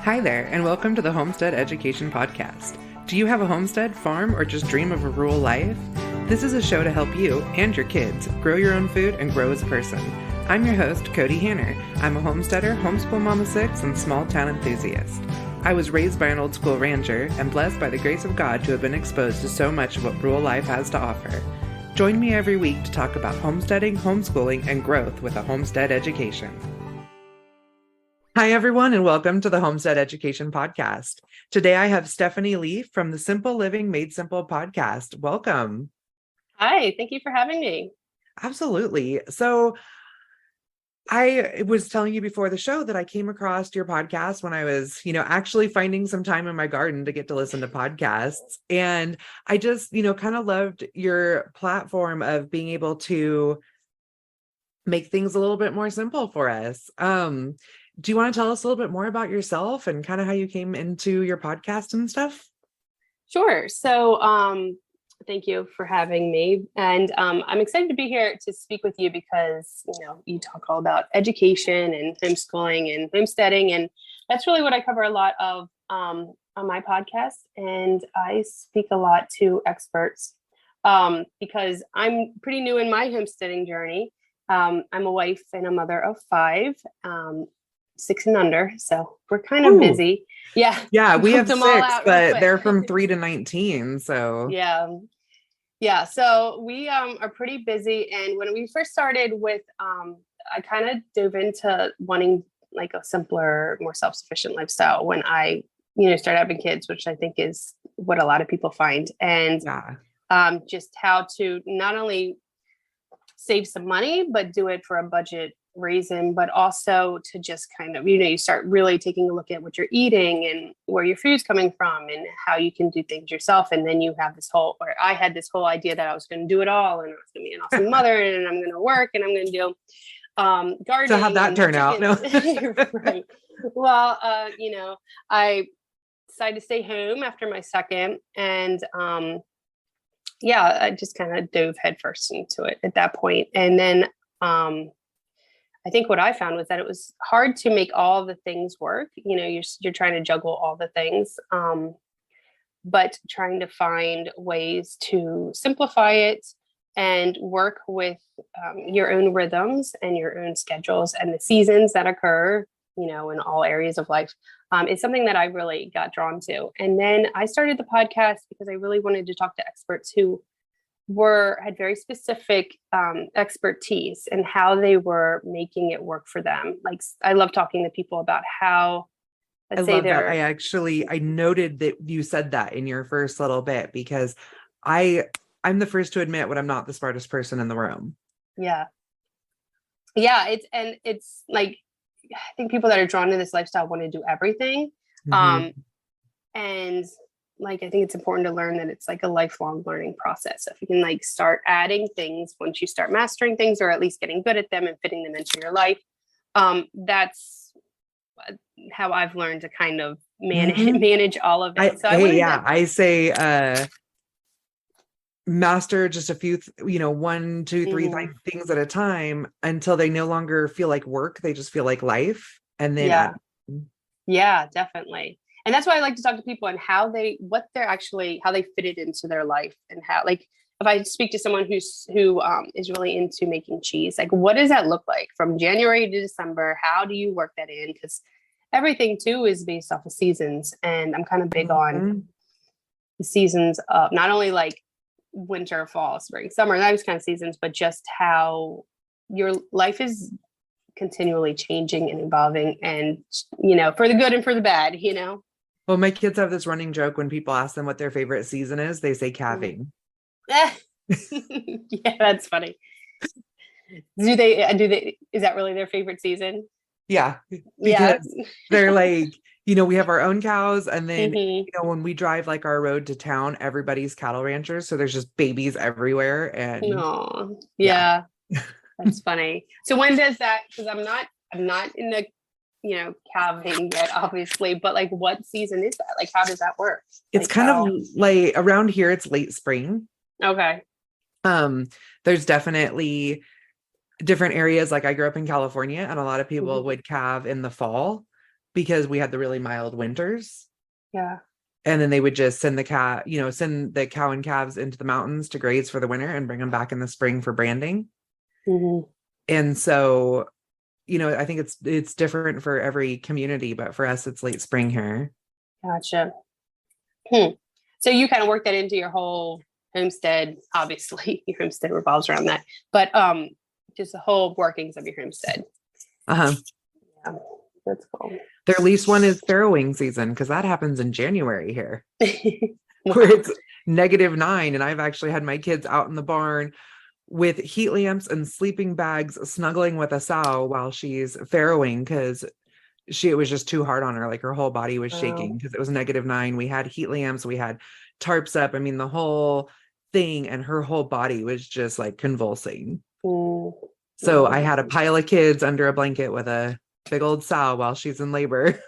Hi there, and welcome to the Homestead Education Podcast. Do you have a homestead, farm, or just dream of a rural life? This is a show to help you and your kids grow your own food and grow as a person. I'm your host, Kody Hanner. I'm a homesteader, homeschool mom of 6, and small town enthusiast. I was raised by an old school rancher and blessed by the grace of God to have been exposed to so much of what rural life has to offer. Join me every week to talk about homesteading, homeschooling, and growth with a homestead education. Hi, everyone, and welcome to the Homestead Education Podcast. Today, I have Stephanie Lee from the Simple Living Made Simple podcast. Welcome. Hi, thank you for having me. Absolutely. So I was telling you before the show that I came across your podcast when I was, actually finding some time in my garden to get to listen to podcasts. And I just, kind of loved your platform of being able to make things a little bit more simple for us. Do you want to tell us a little bit more about yourself and kind of how you came into your podcast and stuff? Sure. So thank you for having me. And I'm excited to be here to speak with you because, you talk all about education and homeschooling and homesteading. And that's really what I cover a lot of on my podcast. And I speak a lot to experts because I'm pretty new in my homesteading journey. I'm a wife and a mother of 5. 6 and under, so we're kind of busy. We have 6, but they're from 3 to 19, so so we are pretty busy. And when we first started with I kind of dove into wanting like a simpler, more self-sufficient lifestyle when I started having kids, which I think is what a lot of people find. And just how to not only save some money but do it for a budget reason, but also to just kind of, you start really taking a look at what you're eating and where your food's coming from and how you can do things yourself. And then you have I had this whole idea that I was going to do it all and I was going to be an awesome mother and I'm going to work and I'm going to do gardening. So how'd that turn out? No. Right. Well, I decided to stay home after my second and I just kind of dove headfirst into it at that point. And then I think what I found was that it was hard to make all the things work. You're trying to juggle all the things, but trying to find ways to simplify it and work with your own rhythms and your own schedules and the seasons that occur, in all areas of life is something that I really got drawn to. And then I started the podcast because I really wanted to talk to experts who had very specific expertise and how they were making it work for them. Like I love talking to people about how, I noted that you said that in your first little bit because I'm the first to admit when I'm not the smartest person in the room. Yeah. It's like, I think people that are drawn to this lifestyle want to do everything. Mm-hmm. And I think it's important to learn that it's like a lifelong learning process. If you can start adding things once you start mastering things, or at least getting good at them and fitting them into your life, that's how I've learned to kind of manage all of it. I say master just a few, 1, 2, 3 things at a time until they no longer feel like work. They just feel like life. And then definitely. And that's why I like to talk to people and how they fit it into their life and how, if I speak to someone who is really into making cheese, what does that look like from January to December? How do you work that in? Because everything too is based off of seasons. And I'm kind of big on the seasons of not only winter, fall, spring, summer, those kind of seasons, but just how your life is continually changing and evolving and, for the good and for the bad, Well, my kids have this running joke when people ask them what their favorite season is, they say calving. Yeah, that's funny. Is that really their favorite season? Yeah, because they're we have our own cows and then, when we drive our road to town, everybody's cattle ranchers. So there's just babies everywhere. And that's funny. So when does that, because I'm not in the calving yet, obviously, but what season is that? How does that work? It's kind of around here, it's late spring. Okay. There's definitely different areas. I grew up in California and a lot of people would calve in the fall. because we had the really mild winters. Yeah. And then they would just send the cow and calves into the mountains to graze for the winter and bring them back in the spring for branding. Mm-hmm. And so, I think it's different for every community, but for us, it's late spring here. Gotcha. So you kind of work that into your whole homestead. Obviously, your homestead revolves around that, but just the whole workings of your homestead. Uh-huh. Yeah, that's cool. Their least one is farrowing season, because that happens in January here, Wow. where it's -9. And I've actually had my kids out in the barn with heat lamps and sleeping bags, snuggling with a sow while she's farrowing, because it was just too hard on her. Like her whole body was shaking because it was -9. We had heat lamps, we had tarps up. I mean, the whole thing, and her whole body was just like convulsing. So I had a pile of kids under a blanket with a big old sow while she's in labor.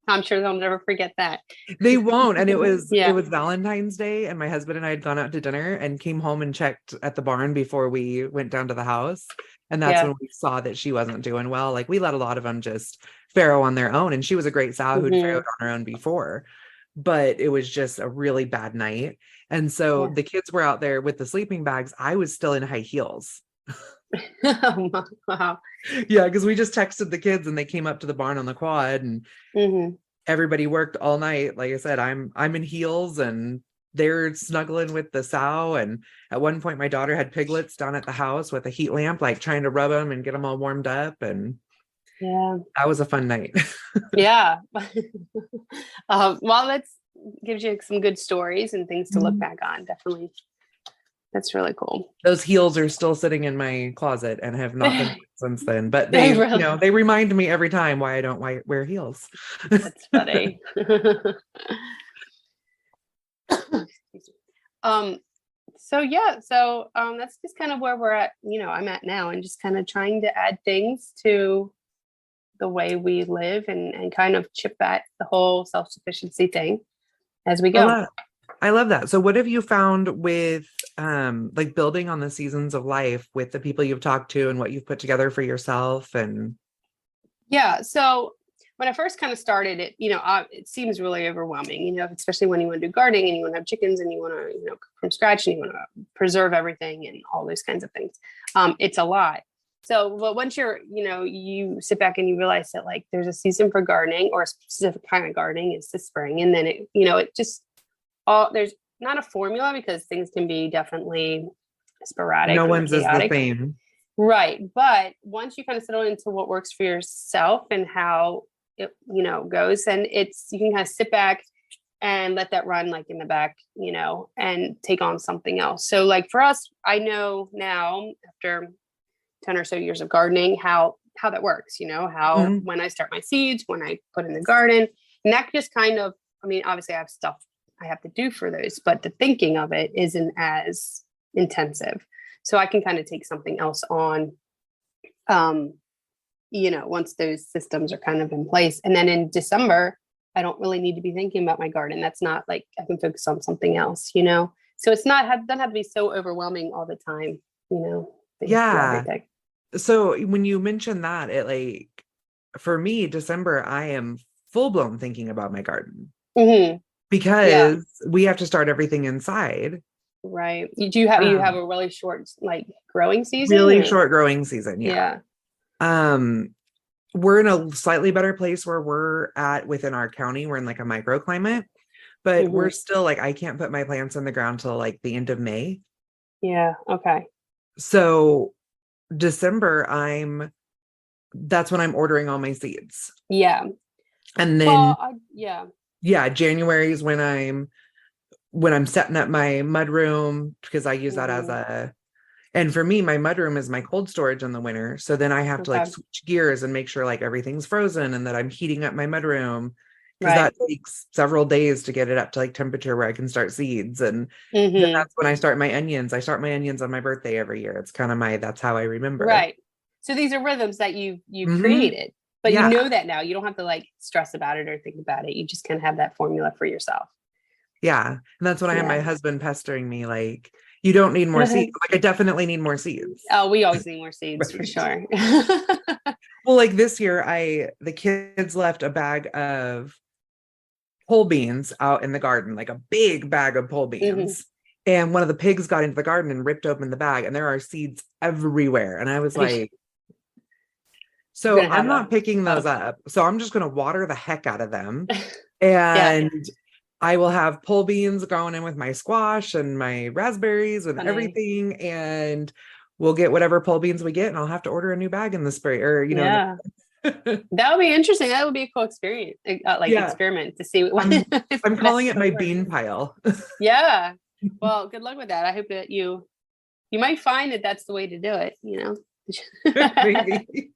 I'm sure they'll never forget that. They won't. And it was Valentine's Day, and my husband and I had gone out to dinner and came home and checked at the barn before we went down to the house. And that's when we saw that she wasn't doing well. Like, we let a lot of them just farrow on their own. And she was a great sow who'd farrowed on her own before, but it was just a really bad night. And so the kids were out there with the sleeping bags. I was still in high heels. Wow. Yeah, because we just texted the kids and they came up to the barn on the quad, and everybody worked all night. Like I said, I'm in heels and they're snuggling with the sow. And at one point my daughter had piglets down at the house with a heat lamp, like trying to rub them and get them all warmed up. And that was a fun night. Yeah. Well, that gives you some good stories and things to look back on. Definitely. That's really cool. Those heels are still sitting in my closet and have not been since then. But they, they remind me every time why I don't wear heels. That's funny. So that's just kind of where we're at. I'm at now, and just kind of trying to add things to the way we live, and kind of chip at the whole self-sufficiency thing as we go. I love that. So what have you found with like building on the seasons of life with the people you've talked to and what you've put together for yourself? And so when I first kind of started it, it seems really overwhelming, especially when you want to do gardening and you want to have chickens and you want to, cook from scratch and you want to preserve everything and all those kinds of things. It's a lot. So, but once you sit back and you realize that like there's a season for gardening, or a specific kind of gardening, it's the spring. And then it just, there's not a formula, because things can be definitely sporadic. No one's is the same. Right. But once you kind of settle into what works for yourself and how it, goes, and you can kind of sit back and let that run like in the back, and take on something else. So like for us, I know now after 10 or so years of gardening, how that works, when I start my seeds, when I put in the garden, and that just kind of, obviously I have stuff I have to do for those, but the thinking of it isn't as intensive. So I can kind of take something else on, once those systems are kind of in place. And then in December, I don't really need to be thinking about my garden. That's not like, I can focus on something else, So it's doesn't have to be so overwhelming all the time, Yeah. So when you mentioned that, it like, for me, December, I am full blown thinking about my garden. Because we have to start everything inside. Right. You have a really short like growing season? Really short growing season. Yeah. We're in a slightly better place where we're at within our county. We're in like a microclimate, but we're still like, I can't put my plants in the ground till like the end of May. Yeah. Okay. So December, that's when I'm ordering all my seeds. Yeah. And then January is when I'm setting up my mudroom, because I use that as and for me, my mudroom is my cold storage in the winter. So then I have to like switch gears and make sure like everything's frozen and that I'm heating up my mudroom, because that takes several days to get it up to like temperature where I can start seeds. And then that's when I start my onions. I start my onions on my birthday every year. It's kind of that's how I remember. Right. So these are rhythms that you created. But you know that now. You don't have to like stress about it or think about it. You just kind of have that formula for yourself. Yeah. And that's when I have my husband pestering me like, you don't need more seeds. Like, I definitely need more seeds. Oh, we always need more seeds for sure. Well, like this year, the kids left a bag of pole beans out in the garden, like a big bag of pole Mhm. beans. And one of the pigs got into the garden and ripped open the bag, and there are seeds everywhere. And I was You're like, so gonna I'm have not a picking lot those of up. So I'm just going to water the heck out of them. yeah, And I will have pole beans going in with my squash and my raspberries and funny. everything. And we'll get whatever pole beans we get. And I'll have to order a new bag in the spring or, Yeah. That would be interesting. That would be a cool experience, like yeah. experiment to see what I'm if I'm calling it that my would work. bean pile. Yeah. Well, good luck with that. I hope that you might find that that's the way to do it, you know. Maybe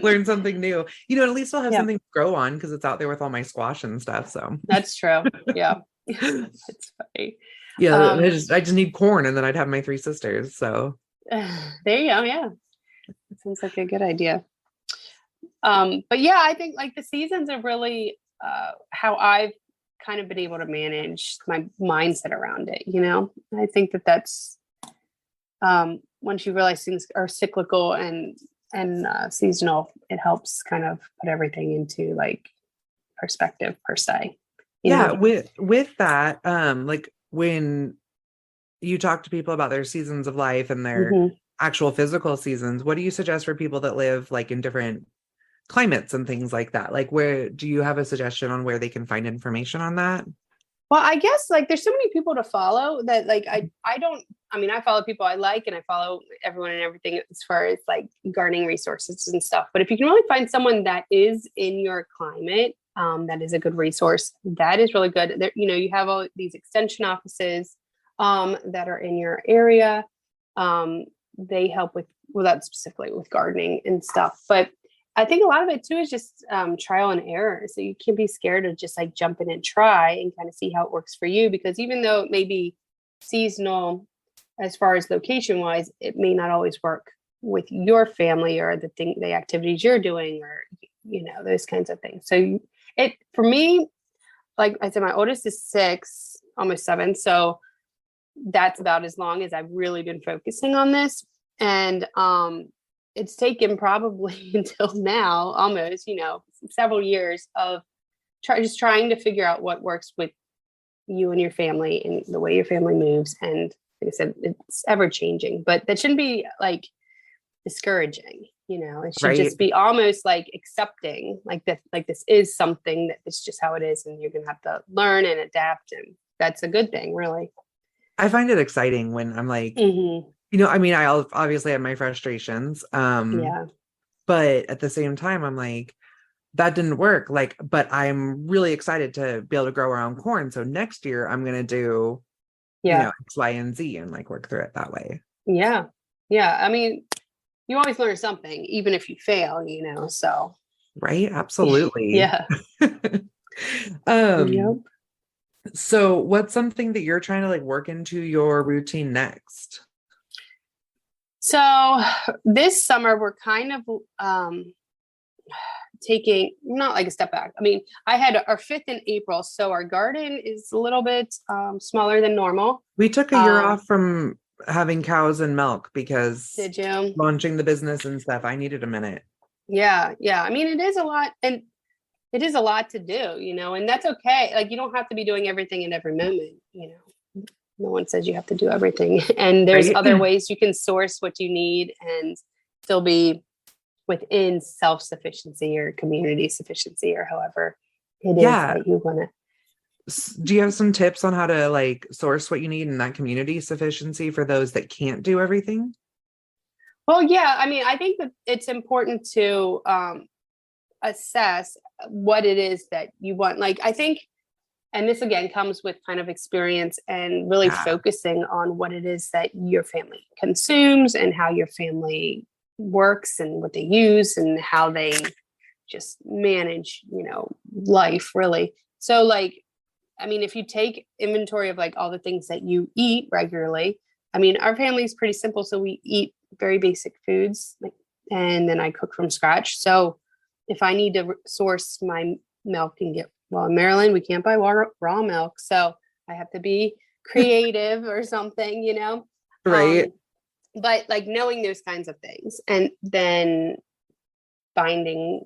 learn something new. At least I'll have Yeah, something to grow on because it's out there with all my squash and stuff. So that's true. Yeah. That's funny. yeah, Um, I just need corn and then I'd have my three sisters. So there you go. Yeah. That sounds like a good idea. But yeah, I think like the seasons are really how I've kind of been able to manage my mindset around it, you know. I think that that's once you realize things are cyclical and seasonal, it helps kind of put everything into like perspective per se, you yeah, know. with that, like when you talk to people about their seasons of life and their Hmm. actual physical seasons, what do you suggest for people that live like in different climates and things like that? Like, where do you have a suggestion on where they can find information on that? Well, I guess like there's so many people to follow that like I don't I mean I follow people I like and I follow everyone and everything as far as like gardening resources and stuff. But if you can really find someone that is in your climate, that is a good resource. That is really good. There, you know, you have all these extension offices that are in your area. They help with well, that specifically with gardening and stuff. But I think a lot of it too is just trial and error. So you can't be scared of just like jump in and try and kind of see how it works for you. Because even though it may be seasonal as far as location wise, it may not always work with your family or the activities you're doing or you know those kinds of things. So it for me, like I said, my oldest is 6, almost 7. So that's about as long as I've really been focusing on this. And it's taken probably until now, almost, you know, several years of just trying to figure out what works with you and your family and the way your family moves. And like I said, it's ever changing, but that shouldn't be like discouraging. You know, it should Right. just be almost like accepting like that, like this is something that it's just how it is. And you're going to have to learn and adapt. And that's a good thing, really. I find it exciting when I'm like, Hmm. I mean, I obviously have my frustrations. Yeah. But at the same time, I'm like, that didn't work. Like, but I'm really excited to be able to grow our own corn. So next year I'm gonna do, Yeah. X, Y, and Z and like work through it that way. Yeah. Yeah. I mean, you always learn something, even if you fail, you know. So Right? Absolutely. yeah. um, Yep. so what's something that you're trying to like work into your routine next? So this summer we're kind of taking not like a step back. I mean, I had our fifth in April, so our garden is a little bit smaller than normal. We took a year Um, off from having cows and milk because did you? launching the business and stuff, I needed a minute. Yeah, yeah. I mean, it is a lot, and it is a lot to do, you know, and that's okay. Like, you don't have to be doing everything in every moment, you know. No one says you have to do everything, and there's Right? other ways you can source what you need and still be within self-sufficiency or community sufficiency or however it is Yeah. that you want to. Do you have some tips on how to like source what you need in that community sufficiency for those that can't do everything? Well, yeah, I mean, I think that it's important to assess what it is that you want. Like, I think, and this again comes with kind of experience and really Yeah. focusing on what it is that your family consumes and how your family works and what they use and how they just manage, you know, life really. So, like, I mean, if you take inventory of like all the things that you eat regularly, I mean, our family is pretty simple. So we eat very basic foods, like, and then I cook from scratch. So if I need to source my milk and get, well, in Maryland, we can't buy raw milk. So I have to be creative or something, you know? Right. Um, but like knowing those kinds of things and then finding,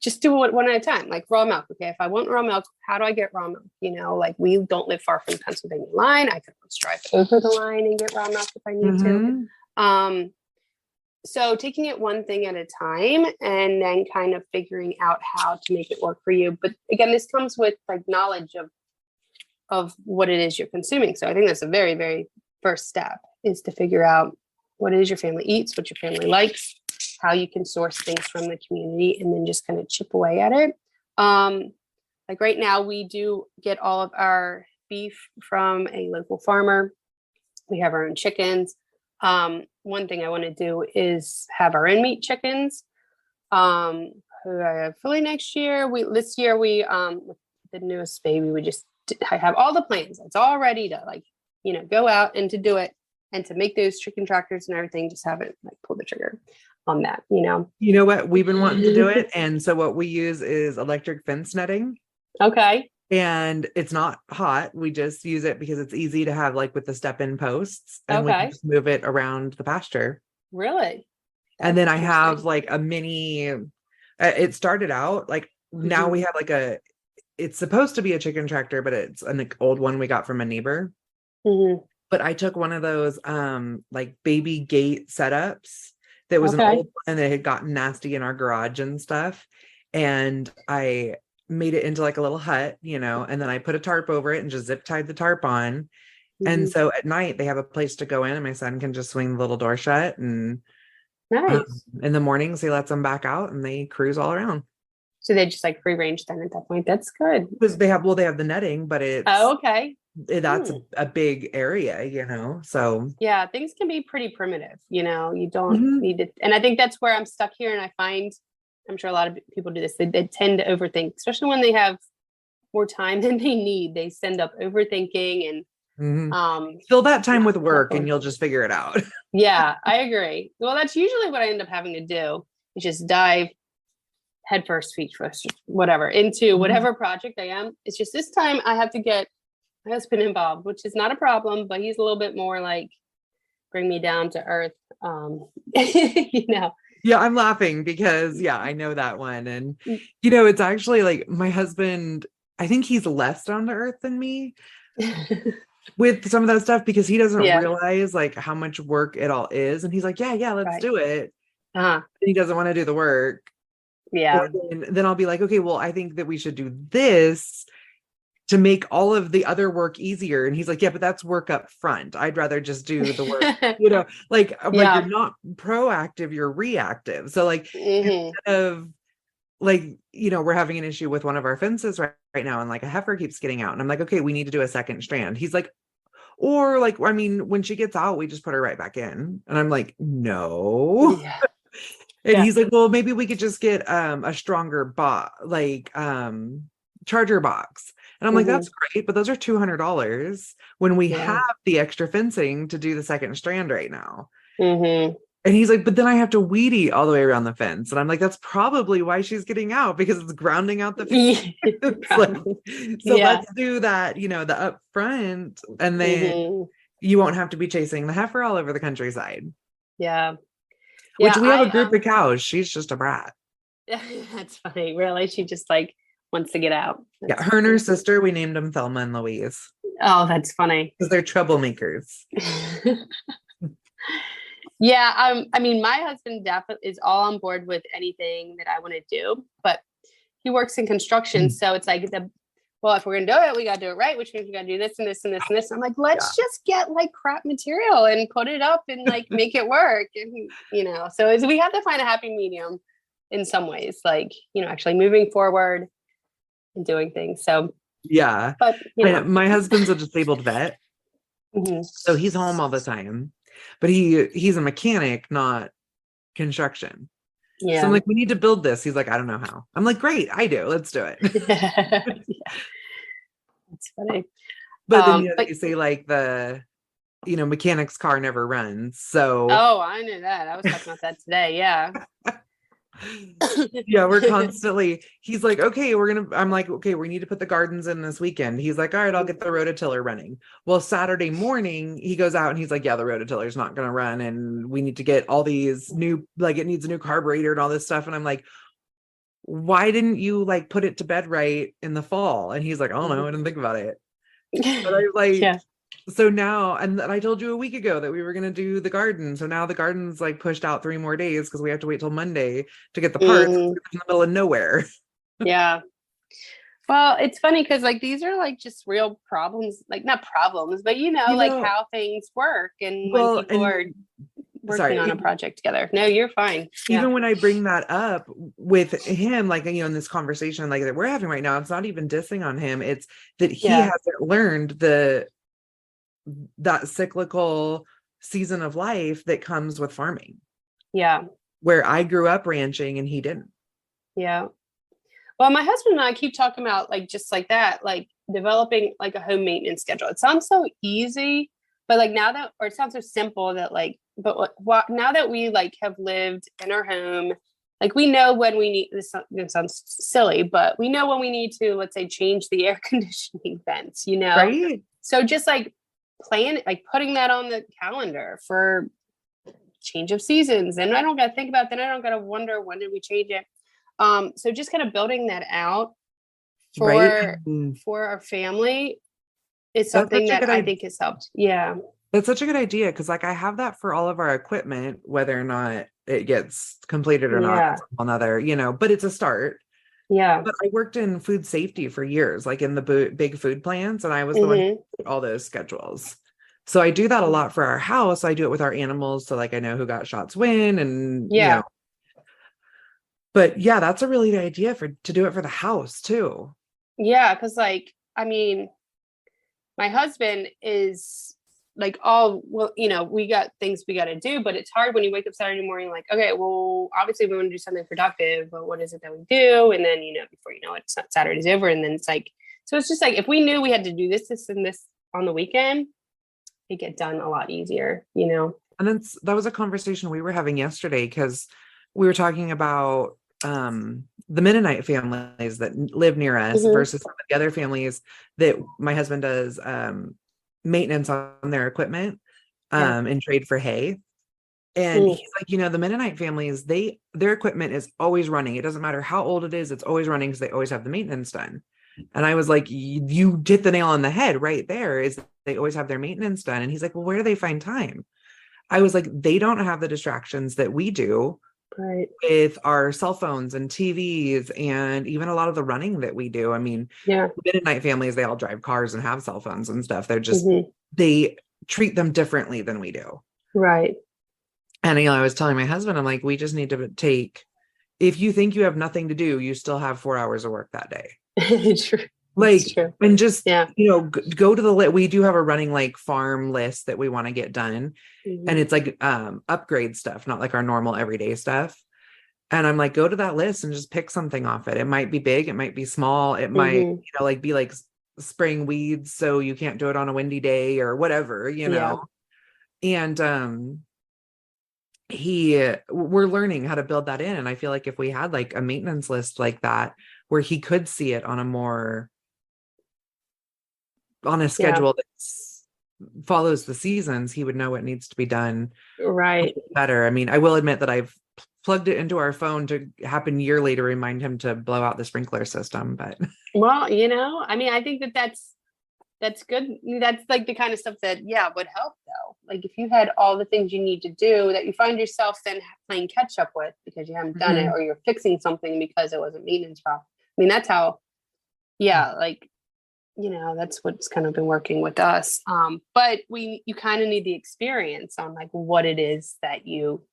just do it one at a time, like raw milk. Okay, if I want raw milk, how do I get raw milk? Like we don't live far from the Pennsylvania line. I could always drive over the line and get raw milk if I need to. So taking it one thing at a time and then kind of figuring out how to make it work for you. But again, this comes with like knowledge of what it is you're consuming. So I think that's a very, very first step, is to figure out what it is your family eats, what your family likes, how you can source things from the community, and then just kind of chip away at it. Like right now, we do get all of our beef from a local farmer. We have our own chickens. One thing I want to do is have our own meat chickens. Hopefully next year, this year with the newest baby, I have all the plans. It's all ready to go out and to do it and to make those chicken tractors and everything. Just haven't pulled the trigger on that. You know what? We've been wanting to do it. And so what we use is electric fence netting. Okay. And it's not hot. We just use it because it's easy to have with the step-in posts, and we can just move it around the pasture. Really? And then I have a mini, it started out now we have it's supposed to be a chicken tractor, but it's an old one we got from a neighbor. But I took one of those baby gate setups that was an old one that had gotten nasty in our garage and stuff. And I made it into a little hut, and then I put a tarp over it and just zip tied the tarp on. And so at night they have a place to go in, and my son can just swing the little door shut. And in the mornings he lets them back out and they cruise all around. So they just free range then at that point. That's good. Because they have the netting, but it's that's a big area, so yeah, things can be pretty primitive. You don't need it. And I think that's where I'm stuck here. And I find, I'm sure a lot of people do this, they tend to overthink, especially when they have more time than they need. They end up overthinking and fill that time with work and you'll just figure it out. Yeah, I agree. Well, that's usually what I end up having to do, is just dive headfirst, feet first, whatever, into whatever project I am. It's just this time I have to get my husband involved, which is not a problem, but he's a little bit more bring me down to earth. Yeah, I'm laughing because I know that one. And it's actually my husband, I think he's less down to earth than me with some of that stuff, because he doesn't realize how much work it all is. And he's like, yeah, let's do it. He doesn't want to do the work. Yeah. Then I'll be like, okay, well, I think that we should do this to make all of the other work easier. And he's like, yeah, but that's work up front. I'd rather just do the work, you're not proactive, you're reactive. So instead of we're having an issue with one of our fences right now, and a heifer keeps getting out, and I'm like, okay, we need to do a second strand. He's like, or when she gets out, we just put her right back in. And I'm like, no. Yeah. And he's like, well, maybe we could just get a stronger charger box. And I'm like, that's great, but those are $200 when we have the extra fencing to do the second strand right now. And he's like, but then I have to weed eat all the way around the fence. And I'm like, that's probably why she's getting out, because it's grounding out the fence. Let's do that, the up front, and then you won't have to be chasing the heifer all over the countryside. Yeah. Which we have a group of cows. She's just a brat. That's funny. Really? She just wants to get out. That's her and her sister, we named them Thelma and Louise. Oh, that's funny. Because they're troublemakers. Yeah. I mean, my husband definitely is all on board with anything that I want to do, but he works in construction. So it's if we're going to do it, we got to do it right, which means we got to do this and this and this and this. I'm like, let's just get crap material and put it up and make it work. And, so we have to find a happy medium in some ways, actually moving forward and doing things. So, yeah, but my husband's a disabled vet. So he's home all the time, but he's a mechanic, not construction. Yeah. So I'm like, we need to build this. He's like, I don't know how. I'm like, great, I do. Let's do it. That's funny. But then you say the mechanic's car never runs. So I knew that. I was talking about that today. Yeah. Yeah, we're constantly, he's like, okay, I'm like, okay, we need to put the gardens in this weekend. He's like, all right, I'll get the rototiller running. Well, Saturday morning he goes out and he's like, yeah, the rototiller's not going to run. And we need to get all these new, it needs a new carburetor and all this stuff. And I'm like, why didn't you like put it to bed right in the fall? And he's like, oh no, I didn't think about it. But I was like, Yeah. so now, and I told you a week ago that we were going to do the garden. So now the garden's like pushed out 3 more days because we have to wait till Monday to get the parts in the middle of nowhere. Yeah. Well, it's funny because like these are like just real problems, like not problems, but like how things work and when people are working on a project together. No, you're fine. Even when I bring that up with him, like, in this conversation like that we're having right now, it's not even dissing on him. It's that he hasn't learned that cyclical season of life that comes with farming. Yeah. Where I grew up ranching and he didn't. Yeah. Well, my husband and I keep talking about like just like that, like developing like a home maintenance schedule. It sounds so easy, but like now that, or it sounds so simple that like, but now that we like have lived in our home, like we know when we need, this sounds silly, but we know when we need to, let's say, change the air conditioning vents, Right. So just like like putting that on the calendar for change of seasons. And I don't got to think about that. I don't got to wonder when did we change it. So just kind of building that out for our family is something that I think has helped. Yeah. That's such a good idea. Cause like I have that for all of our equipment, whether or not it gets completed or not, another, but it's a start. Yeah. But I worked in food safety for years, like in the big food plants. And I was the one who did all those schedules. So I do that a lot for our house. I do it with our animals. So like, I know who got shots when, and but yeah, that's a really good idea to do it for the house too. Yeah. Cause like, I mean, my husband is like, we got things we got to do, but it's hard when you wake up Saturday morning, like, okay, well, obviously we want to do something productive, but what is it that we do? And then, before you know it, it's not Saturday's over. And then it's like, so it's just like, if we knew we had to do this, and this on the weekend, it'd get done a lot easier, And then that was a conversation we were having yesterday because we were talking about the Mennonite families that live near us versus some of the other families that my husband does maintenance on their equipment and trade for hay. And he's like, the Mennonite families, their equipment is always running. It doesn't matter how old it is, it's always running because they always have the maintenance done. And I was like, you hit the nail on the head right there, is they always have their maintenance done. And he's like, well, where do they find time? I was like, they don't have the distractions that we do. Right. With our cell phones and TVs and even a lot of the running that we do. I mean, Mennonite families, they all drive cars and have cell phones and stuff. They're just, they treat them differently than we do. Right. And, I was telling my husband, I'm like, we just need to if you think you have nothing to do, you still have 4 hours of work that day. True. Like, and just, go to the list. We do have a running like farm list that we want to get done. And it's like upgrade stuff, not like our normal everyday stuff. And I'm like, go to that list and just pick something off it. It might be big. It might be small. It might, like be like spraying weeds. So you can't do it on a windy day or whatever, and we're learning how to build that in. And I feel like if we had like a maintenance list like that, where he could see it on a schedule that follows the seasons, he would know what needs to be done better. I mean, I will admit that I've plugged it into our phone to happen yearly to remind him to blow out the sprinkler system. But well, I mean, I think that's good. That's like the kind of stuff that would help though. Like if you had all the things you need to do that you find yourself then playing catch up with because you haven't done it, or you're fixing something because it was a maintenance problem. I mean, that's how like that's what's kind of been working with us. But you kind of need the experience on like what it is that you.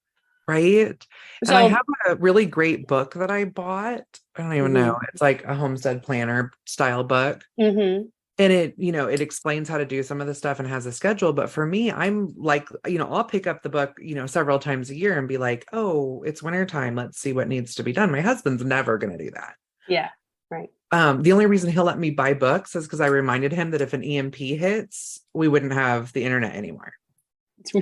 Right. So, and I have a really great book that I bought. I don't even know. It's like a homestead planner style book. And it, it explains how to do some of the stuff and has a schedule. But for me, I'm like, I'll pick up the book, several times a year and be like, oh, it's wintertime. Let's see what needs to be done. My husband's never going to do that. Yeah. Right. The only reason he'll let me buy books is because I reminded him that if an EMP hits, we wouldn't have the internet anymore.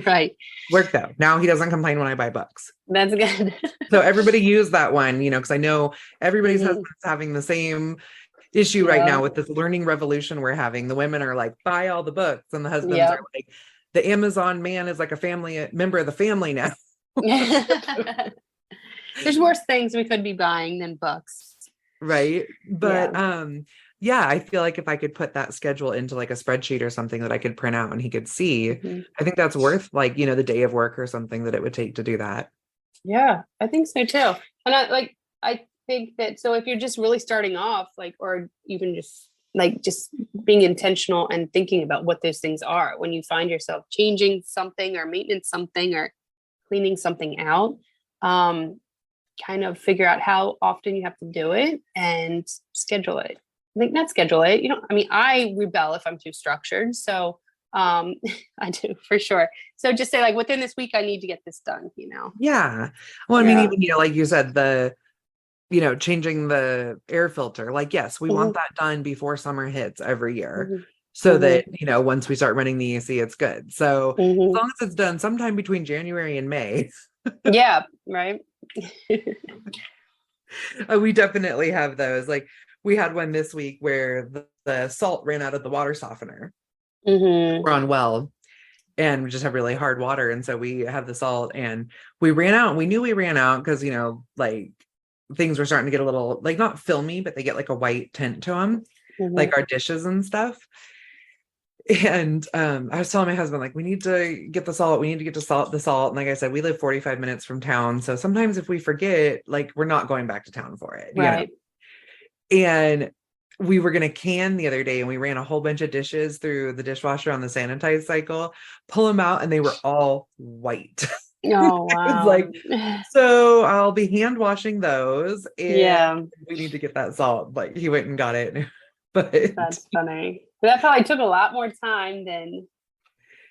Right. Work though. Now he doesn't complain when I buy books. That's good. So everybody use that one, because I know everybody's husband's having the same issue right now with this learning revolution we're having. The women are like, buy all the books, and the husbands are like, the Amazon man is like a family member of the family now. There's worse things we could be buying than books. Right. But yeah, I feel like if I could put that schedule into like a spreadsheet or something that I could print out and he could see, I think that's worth like, the day of work or something that it would take to do that. Yeah, I think so too. And I think that, so if you're just really starting off, like, or even just being intentional and thinking about what those things are, when you find yourself changing something or maintenance something or cleaning something out, kind of figure out how often you have to do it and schedule it. I think not schedule it. I rebel if I'm too structured. So I do for sure. So just say like within this week, I need to get this done, Yeah. Well, I mean, even, like you said, changing the air filter, like, yes, we want that done before summer hits every year. So that, once we start running the AC, it's good. So as long as it's done sometime between January and May. Yeah. Right. We definitely have those. Like we had one this week where the salt ran out of the water softener. We're on well and we just have really hard water. And so we have the salt and we ran out. We knew we ran out because, like things were starting to get a little like not filmy, but they get like a white tint to them, like our dishes and stuff. And I was telling my husband, like, we need to get the salt. We need to get the salt. And like I said, we live 45 minutes from town. So sometimes if we forget, like, we're not going back to town for it. Right. And we were going to can the other day and we ran a whole bunch of dishes through the dishwasher on the sanitize cycle, pull them out and they were all white. Oh, wow. Like, so I'll be hand washing those. And we need to get that salt. Like he went and got it. But that's funny. But that probably took a lot more time than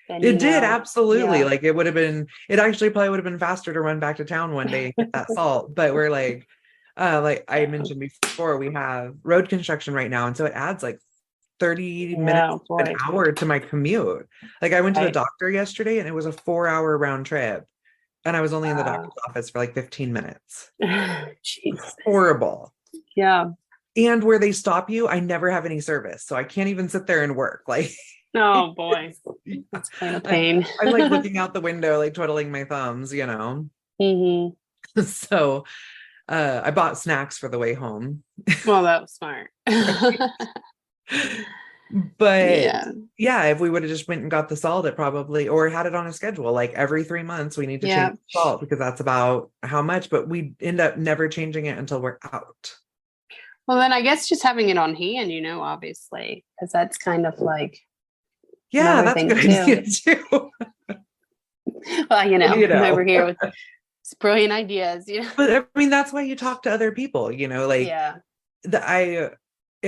it did. Absolutely. Like it actually probably would have been faster to run back to town one day and get that salt. But we're like I mentioned before, we have road construction right now. And so it adds like 30 minutes, an hour to my commute. Like I went to the doctor yesterday and it was a 4-hour round trip. And I was only in the doctor's office for like 15 minutes. It's horrible. Yeah. And where they stop you, I never have any service. So I can't even sit there and work. Like, oh boy, that's kind of pain. I'm like looking out the window, like twiddling my thumbs, So I bought snacks for the way home. Well, that was smart. But yeah, if we would have just went and got the salt, it probably, or had it on a schedule, like every 3 months we need to change the salt because that's about how much, but we end up never changing it until we're out. Well, then I guess just having it on hand, obviously, because that's kind of like, that's a good idea too. Well, I'm over here with brilliant ideas, But I mean, that's why you talk to other people, like in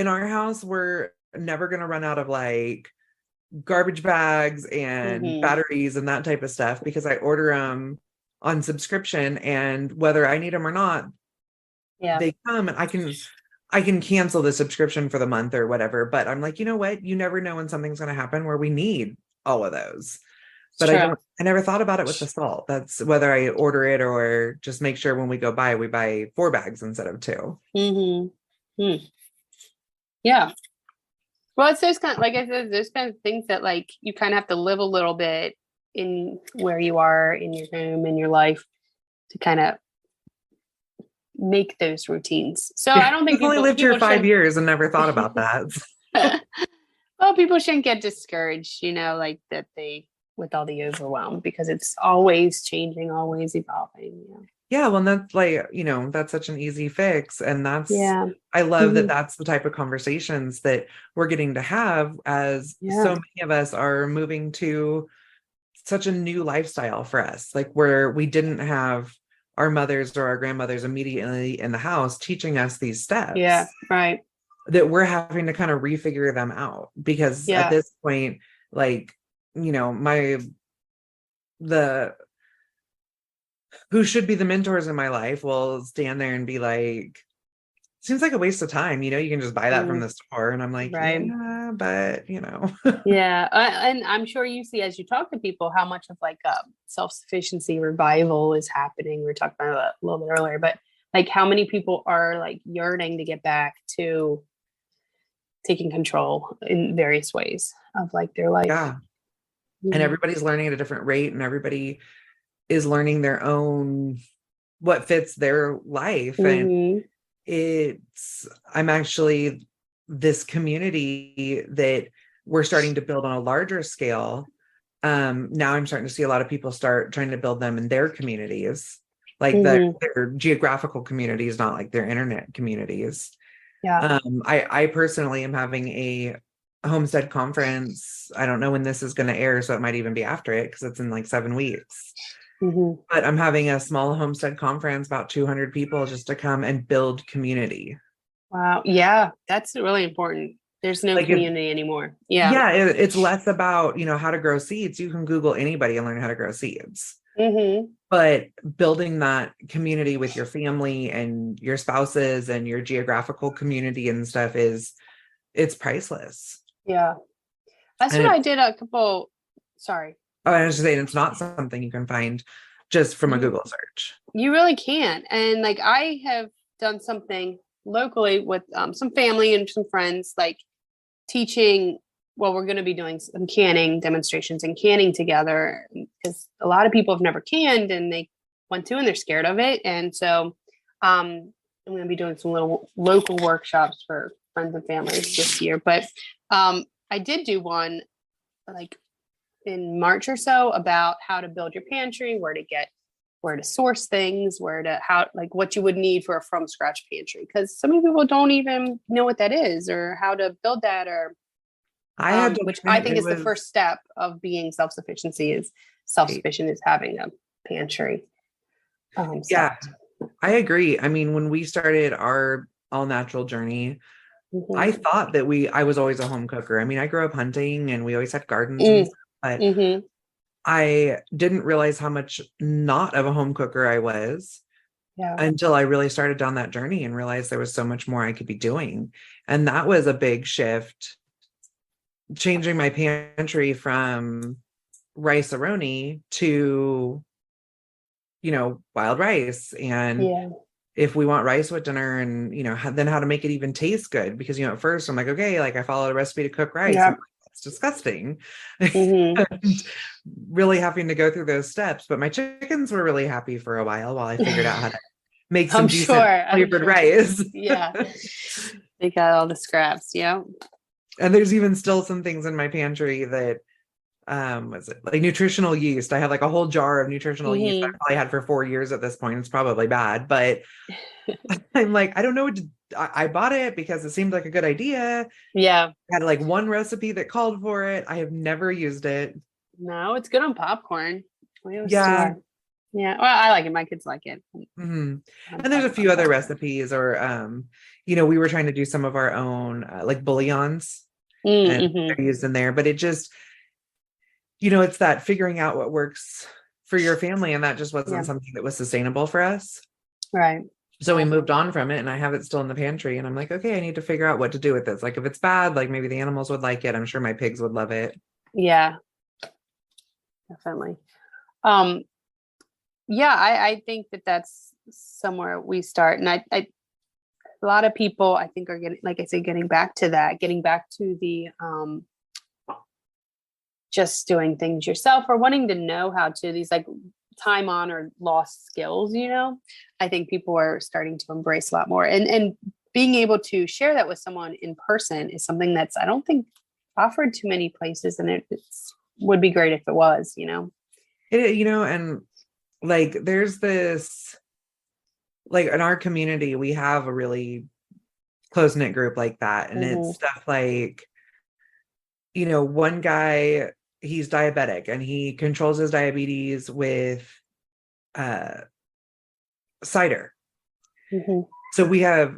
our house, we're never going to run out of like garbage bags and batteries and that type of stuff because I order them on subscription, and whether I need them or not, they come and I can cancel the subscription for the month or whatever. But I'm like, you know what? You never know when something's going to happen where we need all of those. But I never thought about it with the salt. That's whether I order it or just make sure when we go buy, we buy 4 bags instead of 2. Yeah. Well, it's those kind of, like I said, those kind of things that like you kind of have to live a little bit in where you are in your home, in your life, to kind of make those routines. So I don't think I've only lived here 5 years and never thought about that. Well, people shouldn't get discouraged, like that with all the overwhelm, because it's always changing, always evolving. Yeah, well, that's like, that's such an easy fix. And that's, I love that that's the type of conversations that we're getting to have as so many of us are moving to such a new lifestyle for us, like where we didn't have our mothers or our grandmothers immediately in the house teaching us these steps. Yeah, right. That we're having to kind of refigure them out because at this point, like, who should be the mentors in my life will stand there and be like, seems like a waste of time. You can just buy that from the store. And I'm like, yeah, but Yeah. And I'm sure you see, as you talk to people, how much of like self-sufficiency revival is happening. We were talking about that a little bit earlier, but like how many people are like yearning to get back to taking control in various ways of like their life. Yeah. And everybody's learning at a different rate, and everybody is learning their own what fits their life. And Mm-hmm. I'm actually this community that we're starting to build on a larger scale. Now I'm starting to see a lot of people start trying to build them in their communities, like Mm-hmm. their geographical communities, not like their internet communities. Yeah. I personally am having a Homestead conference. I don't know when this is going to air, so it might even be after it because it's in like 7 weeks. Mm-hmm. But I'm having a small Homestead conference, about 200 people, just to come and build community. Wow. Yeah, that's really important. There's no Like, community anymore. Yeah. yeah, it's less about, how to grow seeds. You can Google anybody and learn how to grow seeds. Mm-hmm. But building that community with your family and your spouses and your geographical community and stuff it's priceless. Yeah. That's And what I did a couple. Sorry. I was just saying, it's not something you can find just from a You Google search. you really can't. And like I have done something locally with some family and some friends, like teaching. Well, we're going to be doing some canning demonstrations and canning together because a lot of people have never canned and they want to and they're scared of it. And so I'm going to be doing some little local workshops for friends and families this year. But I did do one like in March or so about how to build your pantry, where to source things, like what you would need for a from scratch pantry. Because so many people don't even know what that is or how to build that, or I had to which learn I think is the first step of being self-sufficient is having a pantry. Yeah, Set. I agree. I mean, when we started our all natural journey, I Mm-hmm. thought that I was always a home cooker. I mean, I grew up hunting and we always had gardens and Mm, stuff, but mm-hmm. I didn't realize how much not of a home cooker I was Yeah. until I really started down that journey and realized there was so much more I could be doing. And that was a big shift, changing my pantry from rice-a-roni to, wild rice. And Yeah. if we want rice with dinner and, then how to make it even taste good. Because, at first I'm like, okay, like I followed a recipe to cook rice. Yeah. I'm like, that's disgusting. Mm-hmm. And really having to go through those steps. But my chickens were really happy for a while I figured out how to make some I'm decent sure. I'm flavored sure. rice. Yeah. They got all the scraps. Yeah. And there's even still some things in my pantry that was it like nutritional yeast. I had like a whole jar of nutritional yeast I Mm-hmm. probably had for 4 years at this point. It's probably bad, but I'm like, I don't know what to, I bought it because it seemed like a good idea. Yeah. I had like one recipe that called for it. I have never used it. No, it's good on popcorn. We always do Yeah. our. Yeah. Well, I like it. My kids like it. Mhm. I'm And there's a talking few about other popcorn. recipes or, we were trying to do some of our own like bouillons and Mm-hmm. they're used in there, but it just, it's that figuring out what works for your family. And that just wasn't Yeah. something that was sustainable for us. Right. So we Yeah. moved on from it and I have it still in the pantry and I'm like, okay, I need to figure out what to do with this. Like if it's bad, like maybe the animals would like it. I'm sure my pigs would love it. Yeah. Definitely. Um. Yeah. I think that's somewhere we start, and a lot of people I think are getting, like I say, getting back to the just doing things yourself or wanting to know how to these like time on or lost skills, I think people are starting to embrace a lot more, and being able to share that with someone in person is something that's, I don't think, offered too many places, and it's would be great if it was. And like there's this, like in our community we have a really close-knit group like that, and Mm-hmm. it's stuff like, one guy, he's diabetic and he controls his diabetes with cider. Mm-hmm. So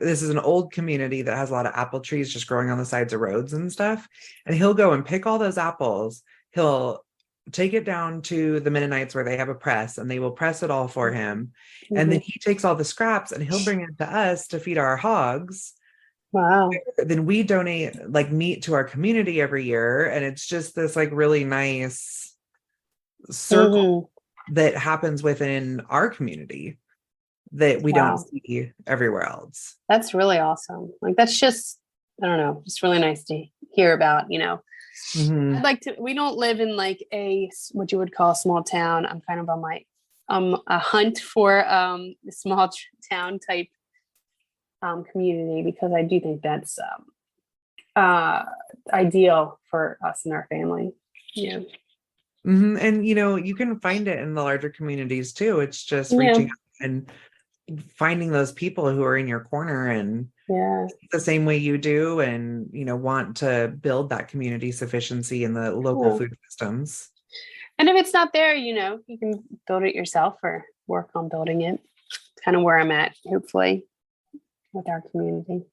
this is an old community that has a lot of apple trees just growing on the sides of roads and stuff. And he'll go and pick all those apples. He'll take it down to the Mennonites where they have a press and they will press it all for him. And then he takes all the scraps and he'll bring it to us to feed our hogs. Wow. Then we donate like meat to our community every year. And it's just this like really nice circle that happens within our community that we don't see everywhere else. That's really awesome. Like, that's just, I don't know, just really nice to hear about, Mm-hmm. we don't live in like what you would call a small town. I'm kind of on my a hunt for a small town type community, because I do think that's ideal for us and our family. Yeah. And you can find it in the larger communities too. It's just Yeah. reaching out and finding those people who are in your corner and Yeah. the same way you do, and want to build that community sufficiency in the local food systems. And if it's not there, you can build it yourself or work on building it. It's kind of where I'm at, hopefully, with our community.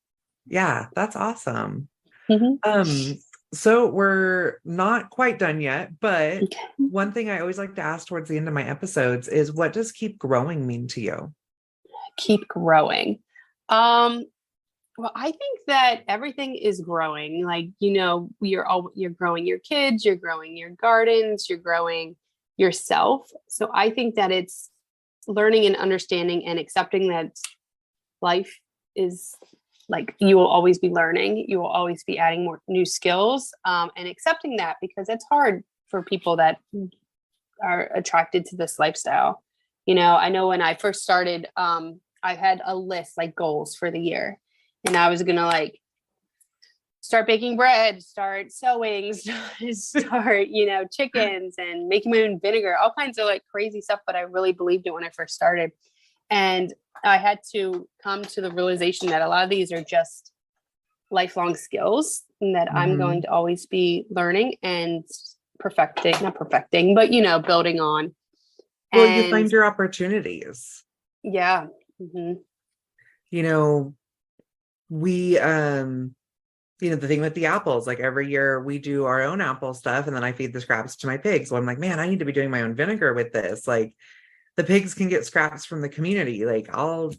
Yeah, that's awesome. Mm-hmm. So we're not quite done yet, but Okay. one thing I always like to ask towards the end of my episodes is, what does keep growing mean to you? Keep growing. Well, I think that everything is growing. Like, you're growing your kids, you're growing your gardens, you're growing yourself. So I think that it's learning and understanding and accepting that life is like, you will always be learning, you will always be adding more new skills, and accepting that, because it's hard for people that are attracted to this lifestyle. I know when I first started, I had a list, like goals for the year. And I was going to like start baking bread, start sewing, start, chickens and making my own vinegar, all kinds of like crazy stuff. But I really believed it when I first started. And I had to come to the realization that a lot of these are just lifelong skills, and that I'm going to always be learning and not perfecting, but, building on. Well, you find your opportunities. Yeah. Mm-hmm. We the thing with the apples, like every year we do our own apple stuff, and then I feed the scraps to my pigs. So I'm like, man, I need to be doing my own vinegar with this. Like, the pigs can get scraps from the community. Like, I'll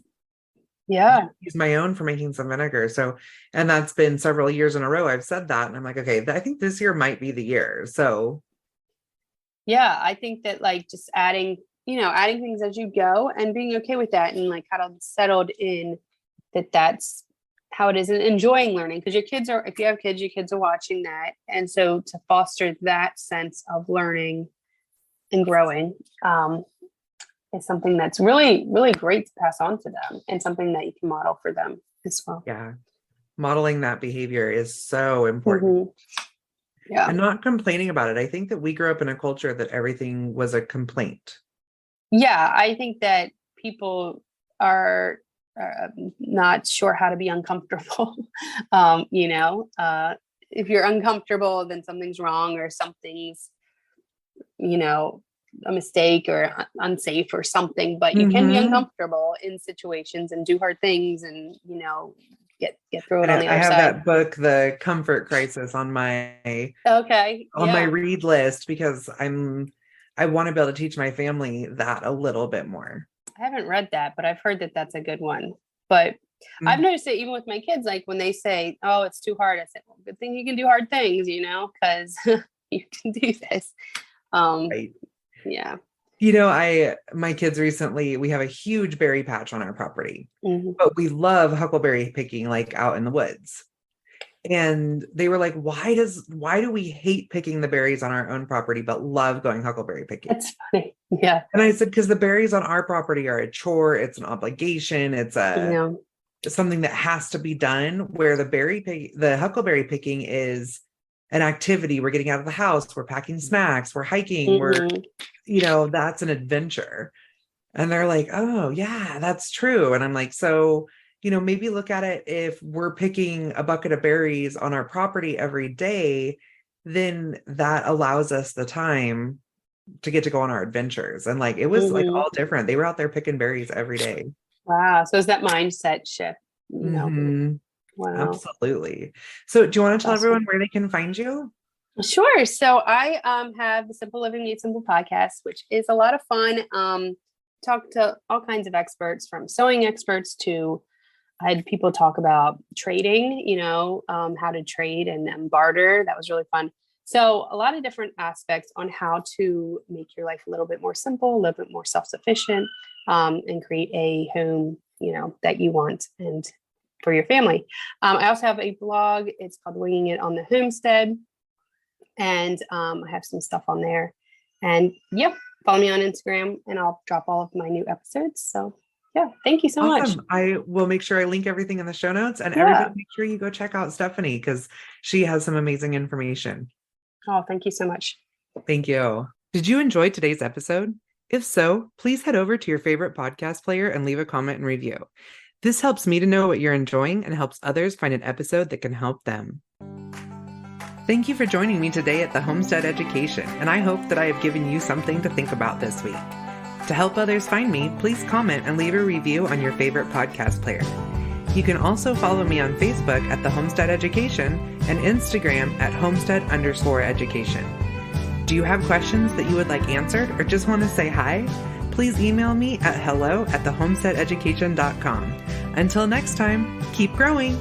use my own for making some vinegar. So, and that's been several years in a row I've said that, and I'm like, okay, I think this year might be the year. So yeah, I think that like just adding things as you go and being okay with that, and like kind of settled in that that's how it is, and enjoying learning, because if you have kids, your kids are watching that. And so to foster that sense of learning and growing is something that's really, really great to pass on to them, and something that you can model for them as well. Yeah. Modeling that behavior is so important. Yeah. And not complaining about it. I think that we grew up in a culture that everything was a complaint. Yeah. I think that people are not sure how to be uncomfortable. If you're uncomfortable, then something's wrong, or something's, a mistake or unsafe or something. But you can be uncomfortable in situations and do hard things, and get through it on the other side. I have that book, The Comfort Crisis, on my my read list, because I want to be able to teach my family that a little bit more. I haven't read that, but I've heard that that's a good one. But I've noticed it even with my kids, like when they say, oh, it's too hard, I said, well, good thing you can do hard things, because you can do this. Right. Yeah. My kids recently, we have a huge berry patch on our property, but we love huckleberry picking, like out in the woods. And they were like, why do we hate picking the berries on our own property, but love going huckleberry picking? That's funny. Yeah. And I said, because the berries on our property are a chore. It's an obligation. It's something that has to be done, where the huckleberry picking is an activity. We're getting out of the house. We're packing snacks. We're hiking. We're, that's an adventure. And they're like, oh yeah, that's true. And I'm like, so maybe look at it, if we're picking a bucket of berries on our property every day, then that allows us the time to get to go on our adventures. And like, it was like all different. They were out there picking berries every day. Wow. So is that mindset shift? Wow. Absolutely. So do you want to tell everyone where they can find you? Sure. So I have the Simple Living Made Simple podcast, which is a lot of fun. Talk to all kinds of experts, from sewing experts to, I had people talk about trading, how to trade and barter. That was really fun. So a lot of different aspects on how to make your life a little bit more simple, a little bit more self-sufficient, and create a home, that you want and for your family. I also have a blog. It's called Winging It on the Homestead. And I have some stuff on there. And follow me on Instagram, and I'll drop all of my new episodes. So yeah, thank you so much. I will make sure I link everything in the show notes, and everybody make sure you go check out Stephanie because she has some amazing information. Oh, thank you so much. Thank you. Did you enjoy today's episode? If so, please head over to your favorite podcast player and leave a comment and review. This helps me to know what you're enjoying and helps others find an episode that can help them. Thank you for joining me today at the Homestead Education, and I hope that I have given you something to think about this week. To help others find me, please comment and leave a review on your favorite podcast player. You can also follow me on Facebook at the Homestead Education and Instagram at Homestead_education. Do you have questions that you would like answered or just want to say hi? Please email me at hello@thehomesteadeducation.com. Until next time, keep growing.